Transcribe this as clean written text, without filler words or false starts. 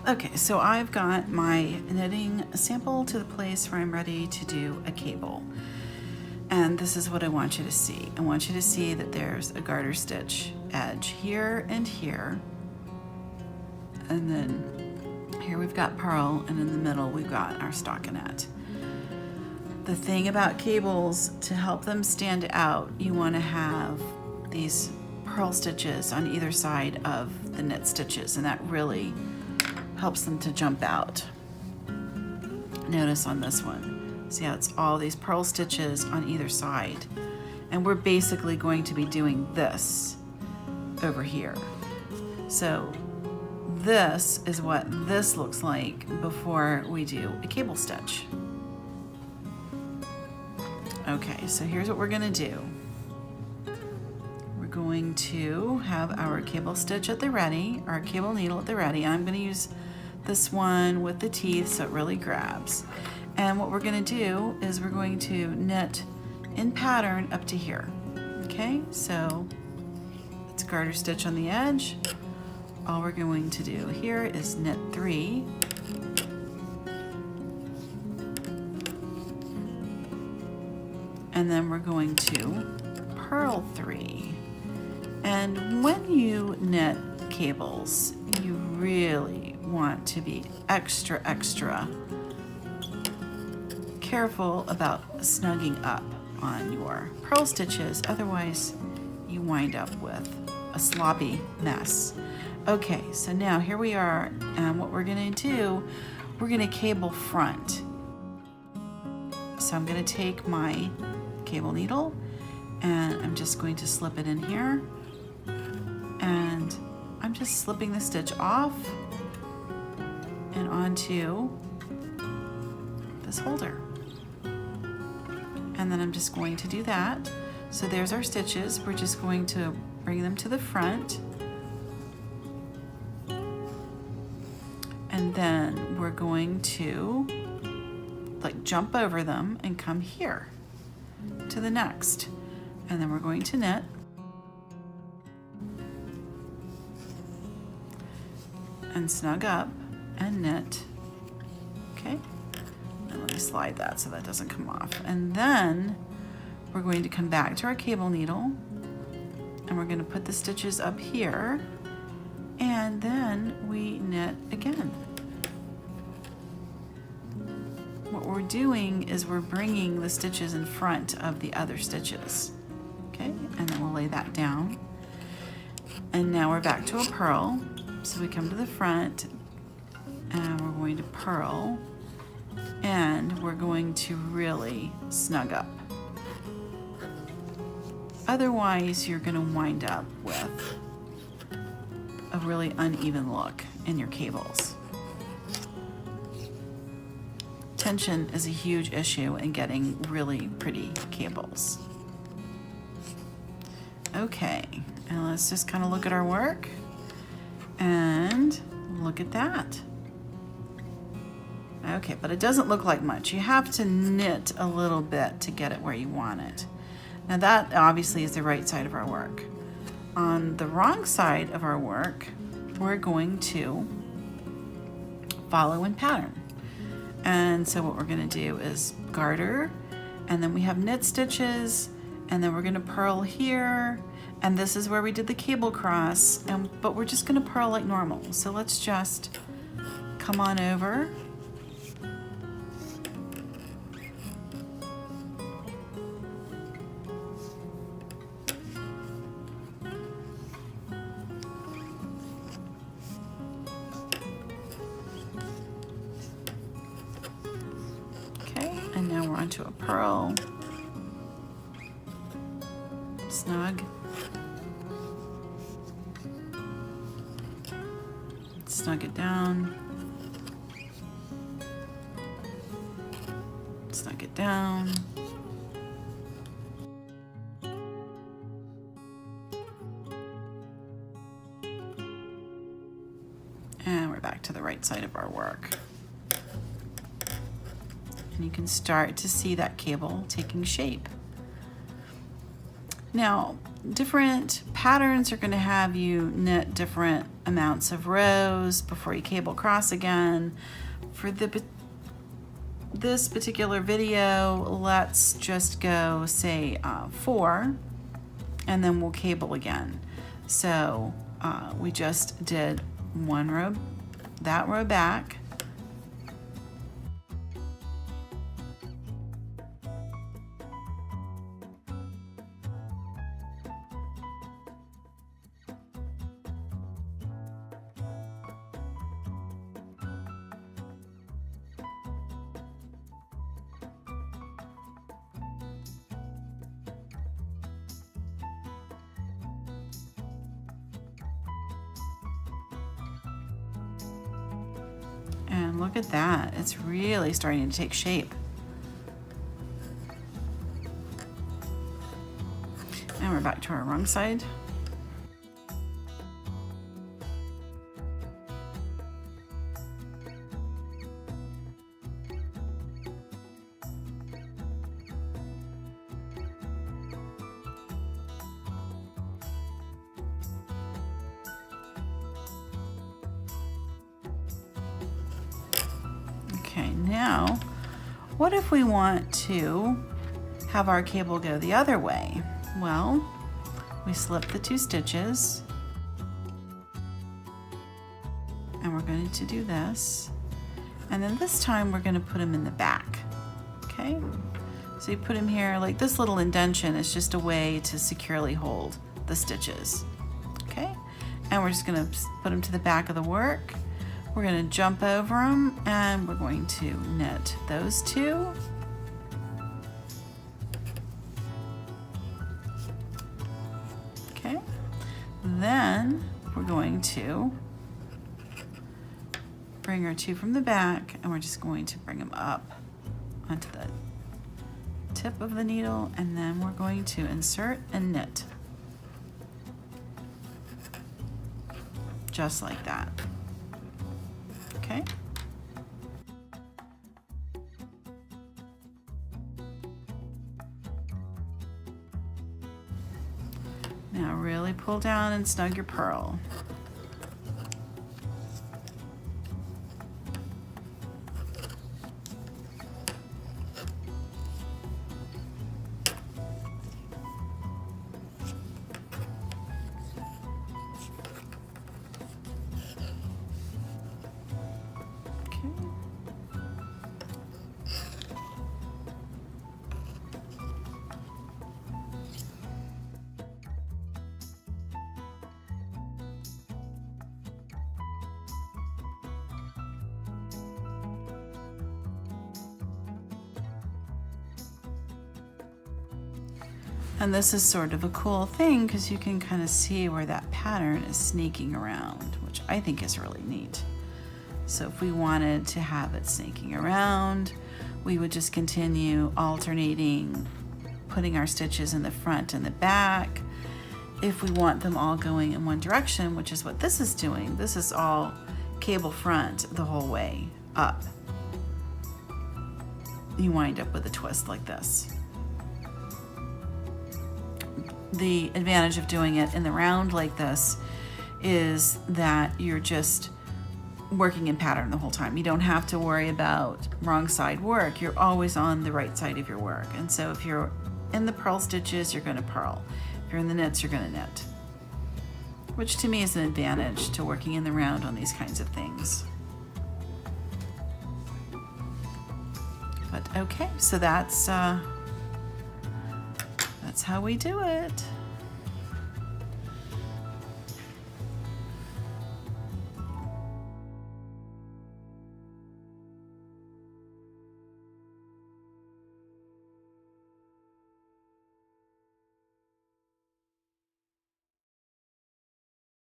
Okay, so I've got my knitting sample to the place where I'm ready to do a cable. And this is what I want you to see. I want you to see that there's a garter stitch edge here and here. And then here we've got purl, and in the middle we've got our stockinette. The thing about cables, to help them stand out, you want to have these purl stitches on either side of the knit stitches, and that really helps them to jump out. Notice on this one, see how it's all these purl stitches on either side, and we're basically going to be doing this over here. So this is what this looks like before we do a cable stitch. Okay, so here's what we're gonna do. We're going to have our cable stitch at the ready, our cable needle at the ready. I'm gonna use this one with the teeth so it really grabs. And what we're gonna do is we're going to knit in pattern up to here. Okay, so it's a garter stitch on the edge. All we're going to do here is knit 3. And then we're going to purl 3. And when you knit cables, you really want to be extra careful about snugging up on your purl stitches, otherwise you wind up with a sloppy mess. Okay, so now here we are, and what we're gonna do, we're gonna cable front. So I'm gonna take my cable needle and I'm just going to slip it in here, and I'm just slipping the stitch off and onto this holder. And then I'm just going to do that. So there's our stitches. We're just going to bring them to the front. And then we're going to like jump over them and come here to the next. And then we're going to knit. And snug up and knit. Okay, and let me slide that so that doesn't come off. And then we're going to come back to our cable needle and we're going to put the stitches up here, and then we knit again. What we're doing is we're bringing the stitches in front of the other stitches. Okay, and then we'll lay that down. And now we're back to a purl. So we come to the front and we're going to purl, and we're going to really snug up. Otherwise, you're going to wind up with a really uneven look in your cables. Tension is a huge issue in getting really pretty cables. Okay, and let's just kind of look at our work. And look at that. Okay, but it doesn't look like much. You have to knit a little bit to get it where you want it. Now that obviously is the right side of our work. On the wrong side of our work, we're going to follow in pattern. And so what we're going to do is garter, and then we have knit stitches, and then we're going to purl here. And this is where we did the cable cross, but we're just gonna purl like normal. So let's just come on over. Okay, and now we're onto a purl. Snug. Snug it down. Snug it down. And we're back to the right side of our work. And you can start to see that cable taking shape. Now, different patterns are going to have you knit different amounts of rows before you cable cross again. For this particular video, let's just go say 4, and then we'll cable again. So we just did 1 row, that row back, and look at that, it's really starting to take shape. And we're back to our wrong side. Okay, now, what if we want to have our cable go the other way? Well, we slip the 2 stitches, and we're going to do this, and then this time we're going to put them in the back, okay? So you put them here, like this little indentation is just a way to securely hold the stitches, okay? And we're just going to put them to the back of the work. We're going to jump over them, and we're going to knit those 2. Okay, then we're going to bring our 2 from the back, and we're just going to bring them up onto the tip of the needle, and then we're going to insert and knit. Just like that. Okay. Now really pull down and snug your purl. And this is sort of a cool thing because you can kind of see where that pattern is sneaking around, which I think is really neat. So if we wanted to have it snaking around, we would just continue alternating, putting our stitches in the front and the back. If we want them all going in one direction, which is what this is doing, this is all cable front the whole way up. You wind up with a twist like this. The advantage of doing it in the round like this is that you're just working in pattern the whole time. You don't have to worry about wrong side work. You're always on the right side of your work. And so if you're in the purl stitches, you're going to purl. If you're in the knits, you're going to knit. Which to me is an advantage to working in the round on these kinds of things. But okay, so that's how we do it.